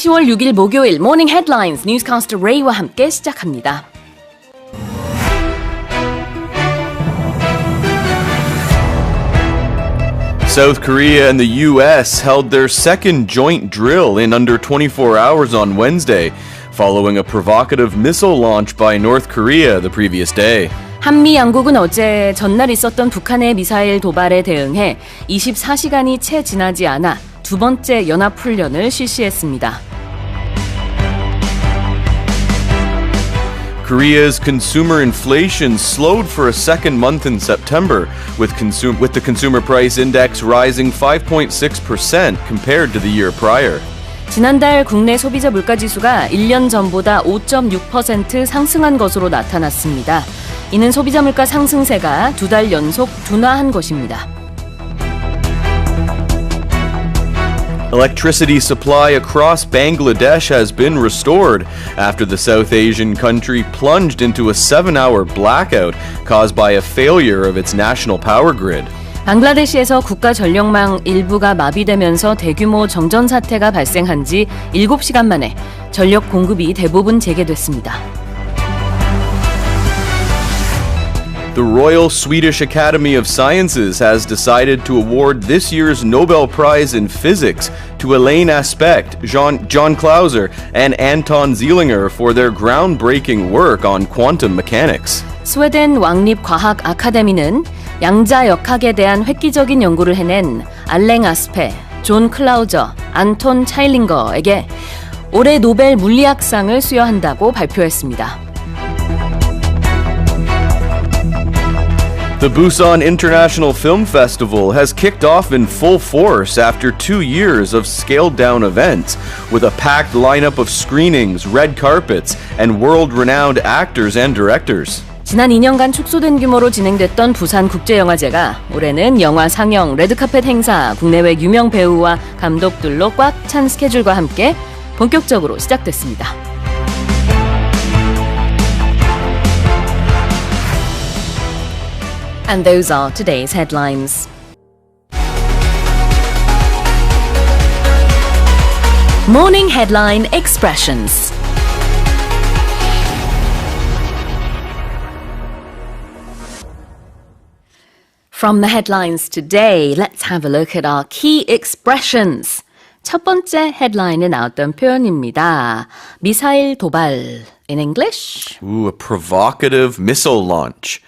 10월 6일 목요일 모닝 헤드라인스 뉴스캐스터 레이와 함께 시작합니다. South Korea and the U.S. held their second joint drill in under 24 hours on Wednesday, following a provocative missile launch by North Korea the previous day. 한미 양국은 어제 전날 있었던 북한의 미사일 도발에 대응해 24시간이 채 지나지 않아 두 번째 연합훈련을 실시했습니다. Korea's consumer inflation slowed for a second month in September, with the consumer price index rising 5.6% compared to the year prior. 지난달 국내 소비자 물가지수가 1년 전보다 5.6% 상승한 것으로 나타났습니다. 이는 소비자 물가 상승세가 두 달 연속 둔화한 것입니다. Electricity supply across Bangladesh has been restored after the South Asian country plunged into a 7-hour blackout caused by a failure of its national power grid. 방글라데시에서 국가 전력망 일부가 마비되면서 대규모 정전사태가 발생한 지 7시간 만에 전력 공급이 대부분 재개됐습니다. The Royal Swedish Academy of Sciences has decided to award this year's Nobel Prize in Physics to Elaine Aspect, John Clauser, and Anton Zeilinger for their groundbreaking work on quantum mechanics. 스웨덴 왕립과학 아카데미는 양자역학에 대한 획기적인 연구를 해낸 알랭 아스페, 존 클라우저, 안톤 차일링거에게 올해 노벨 물리학상을 수여한다고 발표했습니다. The Busan International Film Festival has kicked off in full force after 2 years of scaled-down events, with a packed lineup of screenings, red carpets, and world-renowned actors and directors. 지난 2년간 축소된 규모로 진행됐던 부산 국제영화제가 올해는 영화 상영, 레드카펫 행사, 국내외 유명 배우와 감독들로 꽉 찬 스케줄과 함께 본격적으로 시작됐습니다. And those are today's headlines. Morning headline expressions. From the headlines today, let's have a look at our key expressions. 첫 번째 헤드라인에 나왔던 표현입니다. 미사일 도발. In English? Ooh, a provocative missile launch.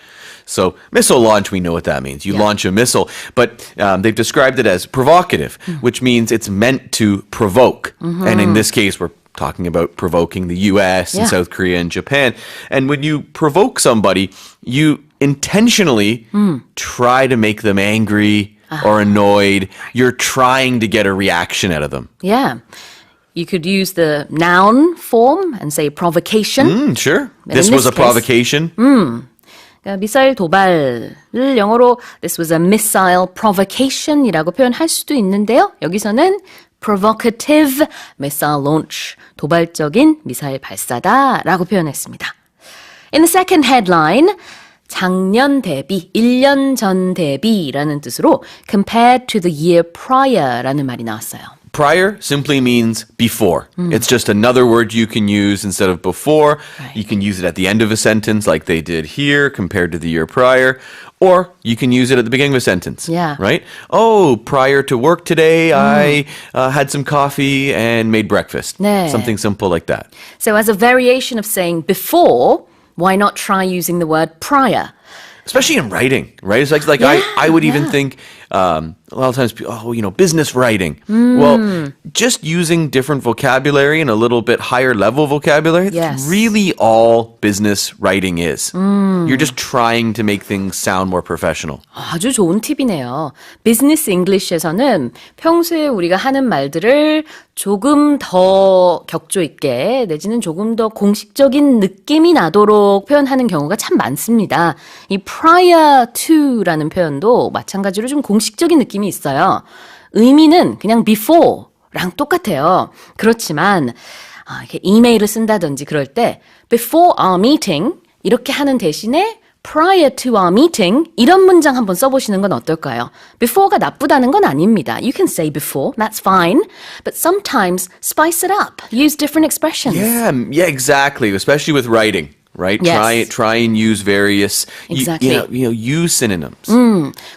So missile launch, we know what that means. You launch a missile, but they've described it as provocative, which means it's meant to provoke. And in this case, we're talking about provoking the U.S. and South Korea and Japan. And when you provoke somebody, you intentionally try to make them angry or annoyed. You're trying to get a reaction out of them. Yeah. You could use the noun form and say provocation. Sure. This was a provocation. 그러니까 미사일 도발을 영어로 this was a missile provocation이라고 표현할 수도 있는데요. 여기서는 provocative missile launch, 도발적인 미사일 발사다라고 표현했습니다. In the second headline, 작년 대비, 1년 전 대비라는 뜻으로 compared to the year prior라는 말이 나왔어요. Prior simply means before. It's just another word you can use instead of before. Right. You can use it at the end of a sentence like they did here compared to the year prior. Or you can use it at the beginning of a sentence. Yeah. Right? Oh, prior to work today, I had some coffee and made breakfast. 네. Something simple like that. So as a variation of saying before, why not try using the word prior? Especially in writing, right? It's like I would even think a lot of times, business writing. Well, just using different vocabulary and a little bit higher level vocabulary, that's really all business writing is. You're just trying to make things sound more professional. 아주 좋은 팁이네요. 비즈니스 잉글리시에서는 평소에 우리가 하는 말들을 조금 더 격조 있게 내지는 조금 더 공식적인 느낌이 나도록 표현하는 경우가 참 많습니다. 이 prior to라는 표현도 마찬가지로 좀 공식적인 느낌이 있어요. 의미는 그냥 before랑 똑같아요. 그렇지만 이렇게 이메일을 쓴다든지 그럴 때 before our meeting 이렇게 하는 대신에 prior to our meeting 이런 문장 한번 써보시는 건 어떨까요? before가 나쁘다는 건 아닙니다. You can say before, that's fine. But sometimes spice it up. Use different expressions. Yeah, exactly. Especially with writing, right? Yes. Try and use various, Exactly. use synonyms.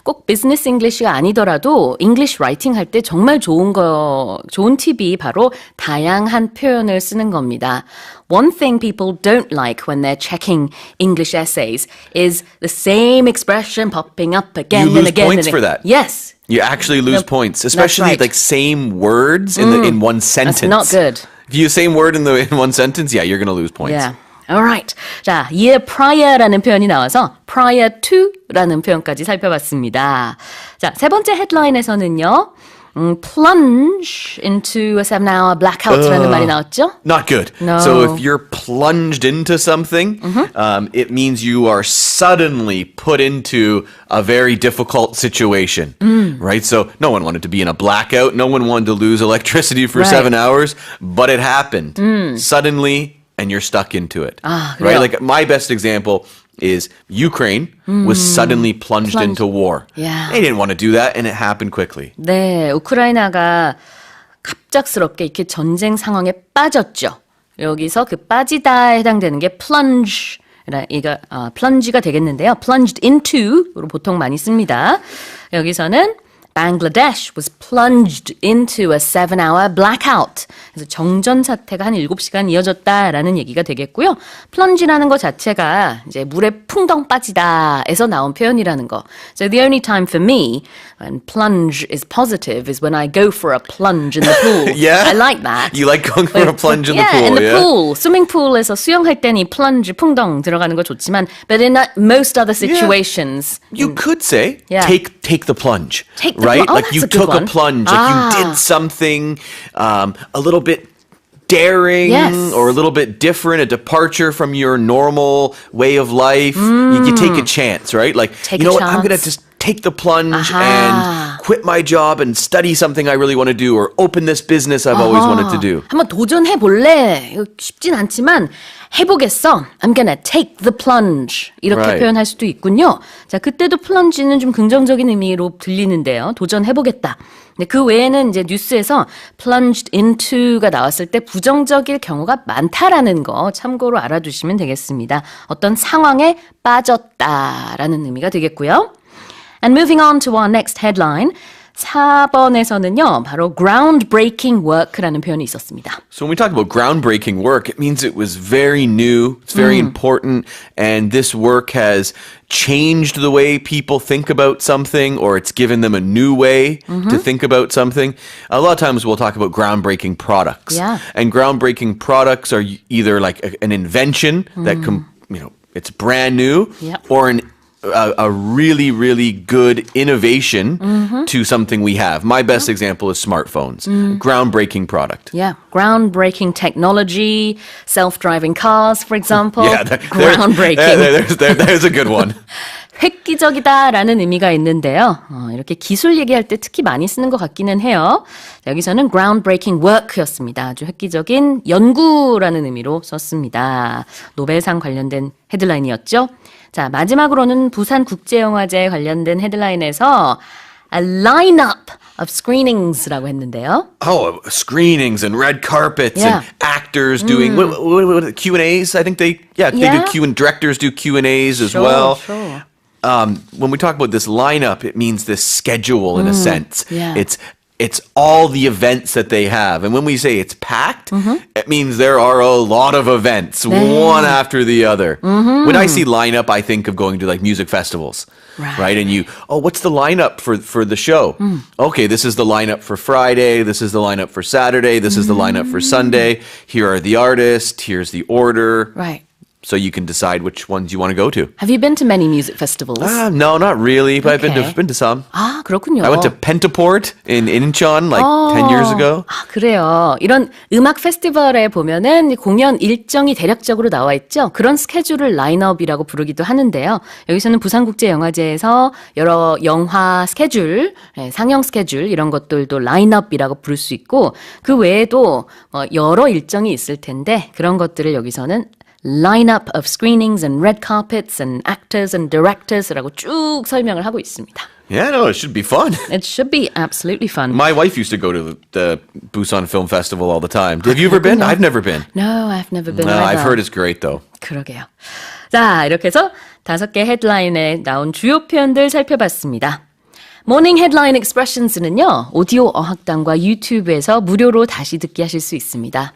꼭 비즈니스 잉글리시가 아니더라도 잉글리시 라이팅 할 때 정말 좋은 팁이 바로 다양한 표현을 쓰는 겁니다. One thing people don't like when they're checking English essays is the same expression popping up again You and lose again. points for that. Yes. You actually lose points, especially right. like same words in one sentence. That's not good. If you use same word in one sentence, yeah, you're going to lose points. Yeah. Alright. 자, 이에 prior라는 표현이 나와서 prior to라는 표현까지 살펴봤습니다. 자, 세 번째 헤드라인에서는요. plunge into a 7-hour blackout라는 말이 나왔죠? Not good. No. So if you're plunged into something, it means you are suddenly put into a very difficult situation, right? So no one wanted to be in a blackout. No one wanted to lose electricity for Right. 7 hours, but it happened suddenly, and you're stuck into it, 그래요? right? Like my best example is Ukraine was suddenly plunged into war. Yeah. They didn't want to do that, and it happened quickly. 네, 우크라이나가 갑작스럽게 이렇게 전쟁 상황에 빠졌죠. 여기서 그 빠지다에 해당되는 게 plunge. plunge가 되겠는데요. plunged into로 보통 많이 씁니다. 여기서는 Bangladesh was plunged into a 7-hour blackout. 그래서 정전사태가 한 7시간 이어졌다라는 얘기가 되겠고요. plunge라는 것 자체가 이제 물에 풍덩 빠지다에서 나온 표현이라는 거. So the only time for me when plunge is positive is when I go for a plunge in the pool. Yeah? I like that. You like going for a plunge in the pool, in the yeah? pool. 스위밍풀에서 수영할 때는 이 plunge, 풍덩 들어가는 거 좋지만 but in most other situations. You could say, Yeah. take the plunge, Take the right? pl- oh, like that's you a good took one. a plunge, like you did something a little bit daring Yes. or a little bit different, a departure from your normal way of life. You take a chance, right? Like, Take you know a what, I'm going to chance. just take the plunge Aha. and quit my job and study something I really want to do or open this business I've always wanted to do. 한번 도전해 볼래. 이거 쉽진 않지만 해보겠어. I'm gonna take the plunge. 이렇게 Right. 표현할 수도 있군요. 자, 그때도 plunge는 좀 긍정적인 의미로 들리는데요. 도전해보겠다. 근데 그 외에는 이제 뉴스에서 plunged into가 나왔을 때 부정적일 경우가 많다라는 거 참고로 알아두시면 되겠습니다. 어떤 상황에 빠졌다라는 의미가 되겠고요. And moving on to our next headline. 4번에서는요, 바로 groundbreaking work라는 표현이 있었습니다. So when we talk about groundbreaking work, it means it was very new, it's very important, and this work has changed the way people think about something, or it's given them a new way to think about something. A lot of times we'll talk about groundbreaking products. Yeah. And groundbreaking products are either like an invention that, it's brand new, Yep. or a really, really good innovation to something we have. My best example is smartphones. Groundbreaking product. Yeah, groundbreaking technology, self-driving cars, for example. groundbreaking. There's a good one. 획기적이다라는 의미가 있는데요. 이렇게 기술 얘기할 때 특히 많이 쓰는 것 같기는 해요. 여기서는 groundbreaking work였습니다. 아주 획기적인 연구라는 의미로 썼습니다. 노벨상 관련된 헤드라인이었죠. 자, 마지막으로는 부산국제영화제 관련된 헤드라인에서 a lineup of screenings라고 했는데요. Oh, screenings and red carpets Yeah. and actors doing what Q&As. I think they Yeah. do directors do Q&As as Sure, well. sure. When we talk about this lineup, it means this schedule in a sense. Yeah. It's all the events that they have. And when we say it's packed, it means there are a lot of events, one after the other. When I see lineup, I think of going to like music festivals, right? And what's the lineup for the show? Okay, this is the lineup for Friday. This is the lineup for Saturday. This is the lineup for Sunday. Here are the artists. Here's the order. Right. So you can decide which ones you want to go to. Have you been to many music festivals? No, not really, but Okay. I've been to some. 아, 그렇군요. I went to Pentaport in Incheon like 10 years ago. 아, 그래요. 이런 음악 페스티벌에 보면은 공연 일정이 대략적으로 나와 있죠. 그런 스케줄을 라인업이라고 부르기도 하는데요. 여기서는 부산국제영화제에서 여러 영화 스케줄, 상영 스케줄 이런 것들도 라인업이라고 부를 수 있고 그 외에도 여러 일정이 있을 텐데 그런 것들을 여기서는 lineup of screenings and red carpets and actors and directors라고 쭉 설명을 하고 있습니다. Yeah, no, it should be fun. It should be absolutely fun. My wife used to go to the Busan Film Festival all the time. Have you ever been? I've never been. No, I've never been No, either. I've heard it's great though. 그러게요. 자, 이렇게 해서 5개 헤드라인에 나온 주요 표현들 살펴봤습니다. 모닝 헤드라인 expressions는요. 오디오 어학당과 유튜브에서 무료로 다시 듣기 하실 수 있습니다.